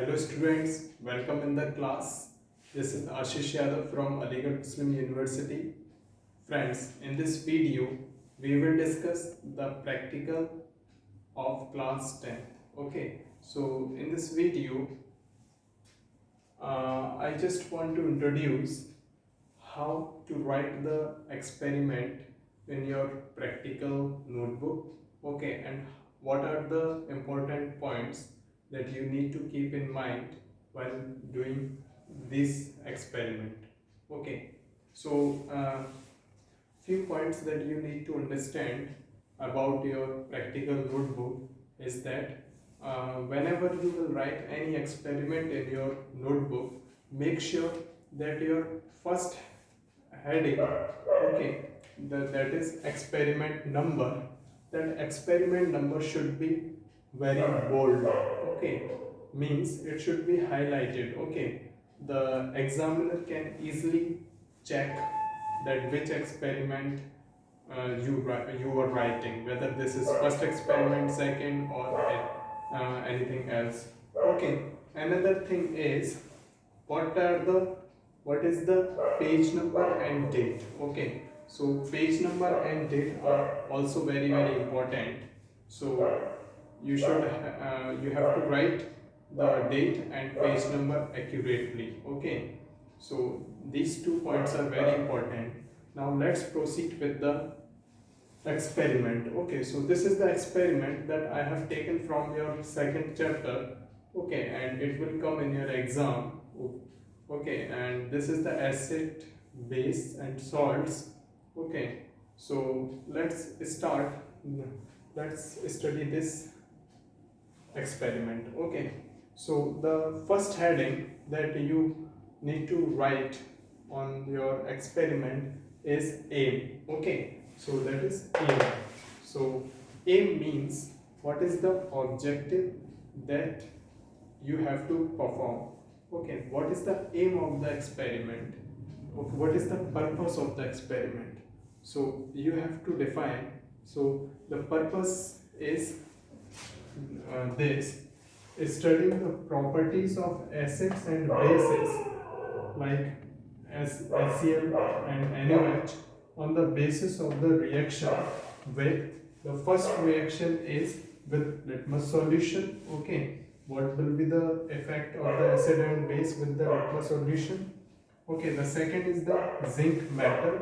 Hello students, welcome in the class. This is Ashish Yadav from Aligarh Muslim University. Friends, in this video, we will discuss the practical of class 10th. Okay, so in this video, I just want to introduce how to write the experiment in your practical notebook. Okay, and what are the important points that you need to keep in mind while doing this experiment. Okay, so few points that you need to understand about your practical notebook is that whenever you will write any experiment in your notebook, make sure that your first heading, okay, that is experiment number, that experiment number should be very bold. Okay, means it should be highlighted. Okay, the examiner can easily check that which experiment you are writing, whether this is first experiment, second, or anything else. Okay, another thing is what are the what is the page number and date. Okay, so page number and date are also very important. So you have to write the date and page number accurately. Okay, so these 2 points are very important. Now let's proceed with the experiment. Okay, so this is the experiment that I have taken from your second chapter. Okay, and it will come in your exam. Okay, and this is the acid, base and salts. Okay, so let's study this experiment. Okay, so the first heading that you need to write on your experiment is aim. Okay, so that is aim. So aim means what is the objective that you have to perform. Okay, what is the aim of the experiment? Okay, what is the purpose of the experiment? So you have to define. So the purpose is this is studying the properties of acids and bases like HCl and NaOH on the basis of the reaction with the first reaction is with litmus solution. Okay, what will be the effect of the acid and base with the litmus solution? Okay, the second is the zinc metal,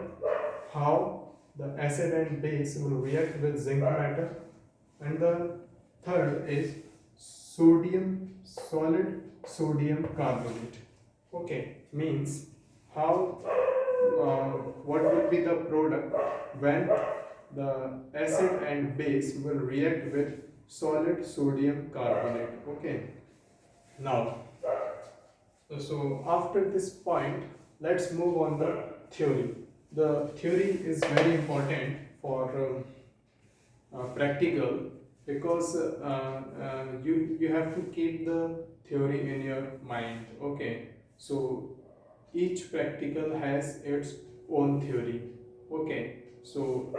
how the acid and base will react with zinc metal, and the third is solid sodium carbonate. Okay, means how what will be the product when the acid and base will react with solid sodium carbonate. Okay, now so after this point, let's move on the theory. The theory is very important for practical, because you have to keep the theory in your mind. Okay, so each practical has its own theory. Okay, so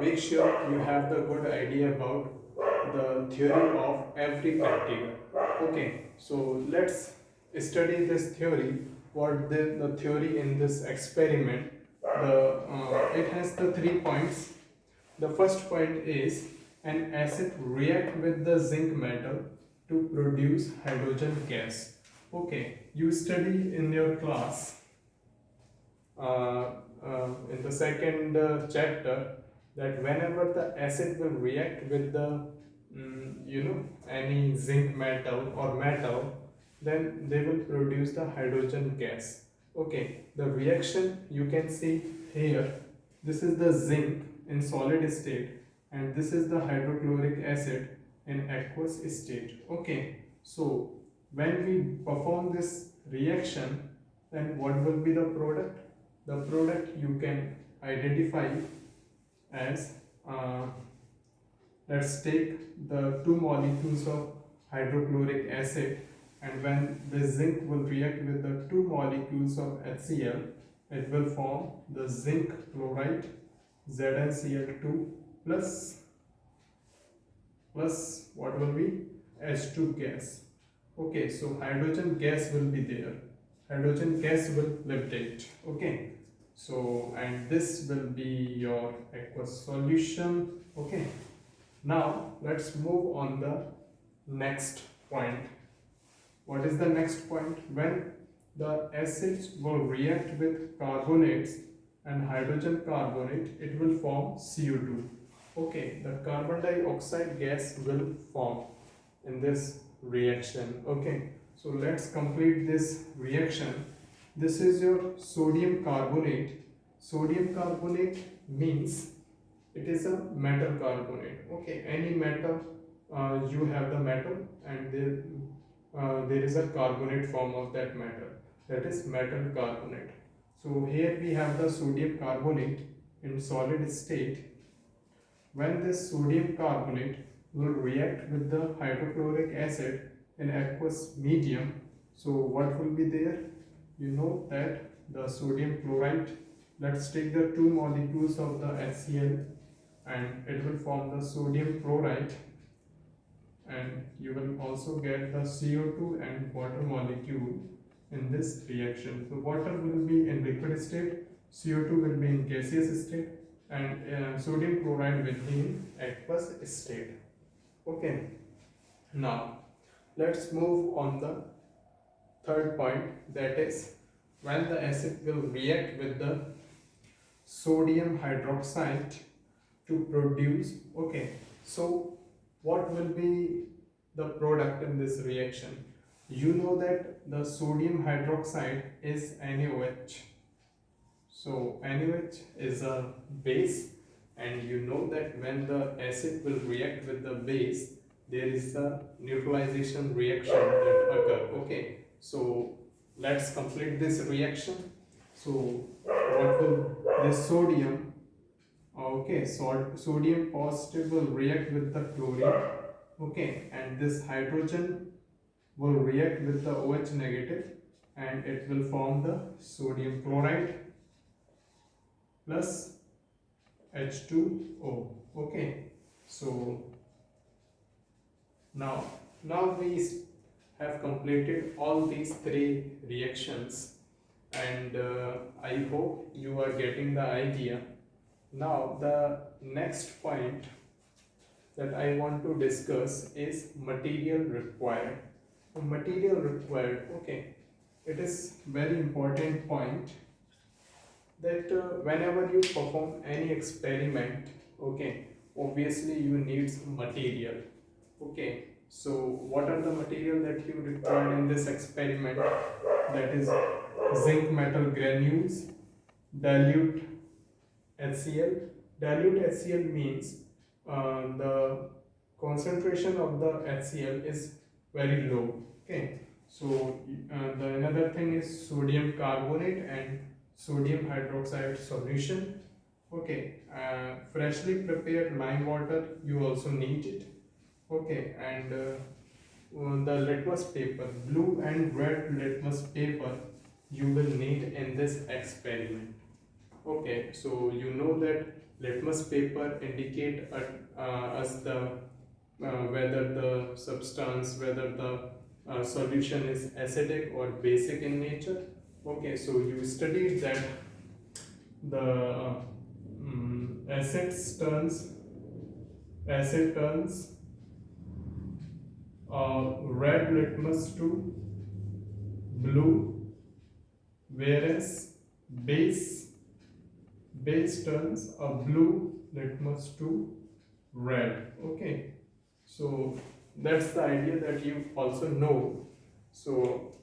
make sure you have the good idea about the theory of every practical. Okay, so let's study this theory. What the theory in this experiment, it has the 3 points. The first point is an acid react with the zinc metal to produce hydrogen gas. Okay, you study in your class in the second chapter that whenever the acid will react with the any zinc metal or metal, then they will produce the hydrogen gas. Okay, the reaction you can see here, this is the zinc in solid state and this is the hydrochloric acid in aqueous state. Okay, so when we perform this reaction, then what will be the product? The product you can identify as let's take the two molecules of hydrochloric acid, and when the zinc will react with the two molecules of HCl, it will form the zinc chloride ZnCl2 plus what will be H2 gas. Okay, so hydrogen gas will be there, hydrogen gas will liberate. Okay, so and this will be your aqueous solution. Okay, now let's move on the next point. What is the next point? When the acids will react with carbonates and hydrogen carbonate, it will form CO2. Okay, the carbon dioxide gas will form in this reaction. Okay, so let's complete this reaction. This is your sodium carbonate. Sodium carbonate means it is a metal carbonate. Okay, any metal, you have the metal and there is a carbonate form of that metal, that is metal carbonate. So here we have the sodium carbonate in solid state. When this sodium carbonate will react with the hydrochloric acid in aqueous medium, so what will be there? You know that the sodium chloride, let's take the two molecules of the HCl and it will form the sodium chloride, and you will also get the CO2 and water molecule in this reaction. So water will be in liquid state, CO2 will be in gaseous state, and sodium chloride will be in aqueous state. Okay, now let's move on the third point, that is when the acid will react with the sodium hydroxide to produce. Okay, so what will be the product in this reaction? You know that the sodium hydroxide is NaOH. So NaOH is a base, and you know that when the acid will react with the base, there is a neutralization reaction that occur. Okay, so let's complete this reaction. So what will this sodium, okay, sodium positive will react with the chlorine. Okay, and this hydrogen will react with the OH negative and it will form the sodium chloride plus H2O. Okay, so now we have completed all these three reactions, and I hope you are getting the idea. Now the next point that I want to discuss is material required. Material required, okay, it is very important point that whenever you perform any experiment, okay, obviously you need some material. Okay, so what are the material that you require in this experiment? That is zinc metal granules, dilute HCl. Dilute HCl means the concentration of the HCl is very low. Okay, so the another thing is sodium carbonate and sodium hydroxide solution. Okay, freshly prepared lime water, you also need it. Okay, and the litmus paper, blue and red litmus paper, you will need in this experiment. Okay, so you know that litmus paper indicate us the whether the substance, whether the solution is acidic or basic in nature. Okay, so you studied that the acid turns red litmus to blue, whereas base turns a blue litmus to red. Okay, so that's the idea that you also know. So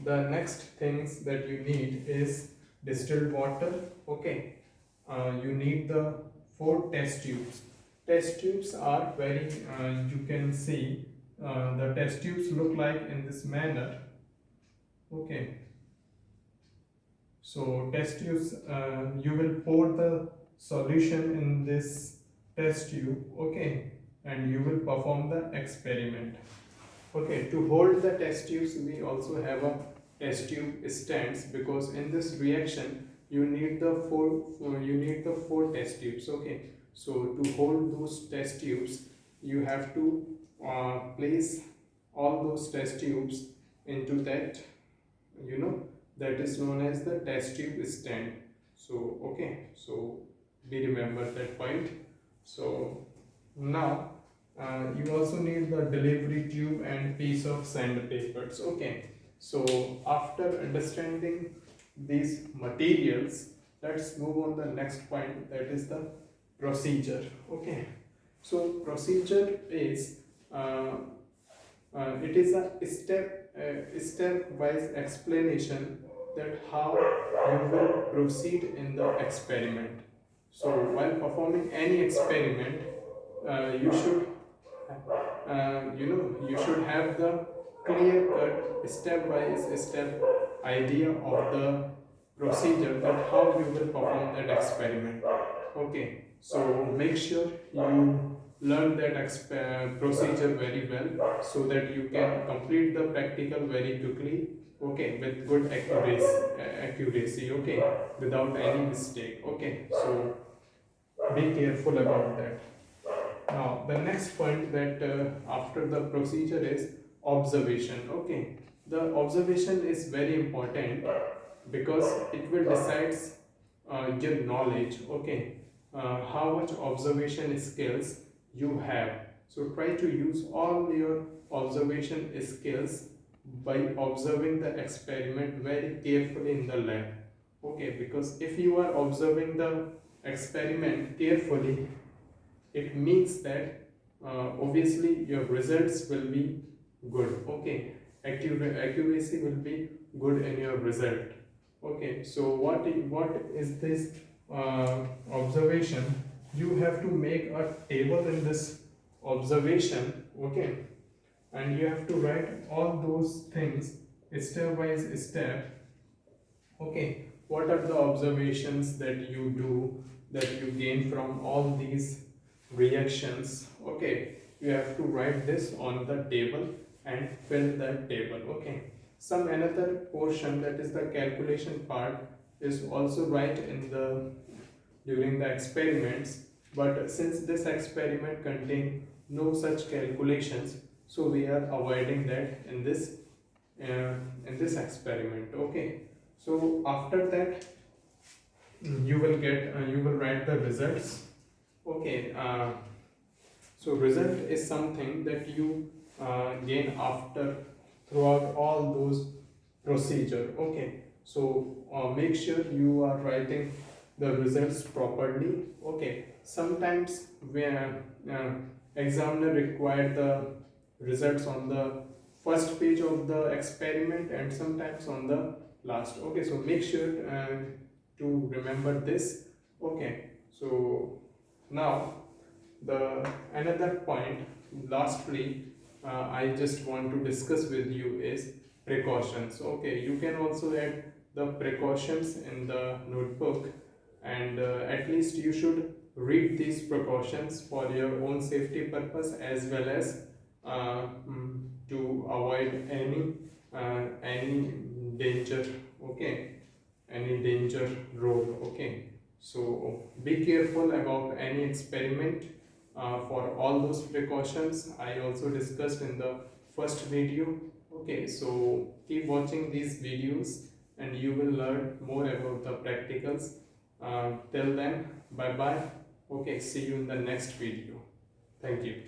the next things that you need is distilled water. Okay, you need the 4 test tubes. Test tubes are very you can see the test tubes look like in this manner. Okay, so test tubes, you will pour the solution in this test tube. Okay, and you will perform the experiment. Okay, to hold the test tubes, we also have a test tube stands, because in this reaction you need the four test tubes. Okay, so to hold those test tubes, you have to place all those test tubes into that, that is known as the test tube stand. So okay, so we remember that point. So now you also need the delivery tube and piece of sandpapers. Okay, so after understanding these materials, let's move on the next point, that is the procedure. Okay, so procedure is it is a step-wise explanation that how you will proceed in the experiment. So while performing any experiment, you should you should have the clear cut step idea of the procedure, that how you will perform that experiment. Okay, so make sure you learn that procedure very well, so that you can complete the practical very quickly, okay, with good accuracy, okay, without any mistake. Okay, so be careful about that. Now, the next point, that after the procedure is observation. Okay, the observation is very important because it will decides your knowledge. Okay, how much observation skills you have. So try to use all your observation skills by observing the experiment very carefully in the lab. Okay, because if you are observing the experiment carefully, it means that obviously your results will be good. Okay, accuracy will be good in your result. Okay, so what is this observation? You have to make a table in this observation. Okay, and you have to write all those things step by step. Okay, what are the observations that you do, that you gain from all these reactions? Okay, you have to write this on the table and fill that table. Okay, some another portion, that is the calculation part, is also right in the during the experiments, but since this experiment contain no such calculations, so we are avoiding that in this experiment. Okay, so after that, you will write the results. Okay, so result is something that you gain after throughout all those procedure. Okay, so make sure you are writing the results properly. Okay, sometimes where examiner required the results on the first page of the experiment and sometimes on the last. Okay, so make sure to remember this. Okay, so now the another point, lastly, I just want to discuss with you is precautions. Okay, you can also add the precautions in the notebook, and at least you should read these precautions for your own safety purpose, as well as to avoid any danger. Okay, any danger road. Okay, so be careful about any experiment. For all those precautions I also discussed in the first video. Okay, so keep watching these videos and you will learn more about the practicals. Till then, bye bye. Okay, see you in the next video. Thank you.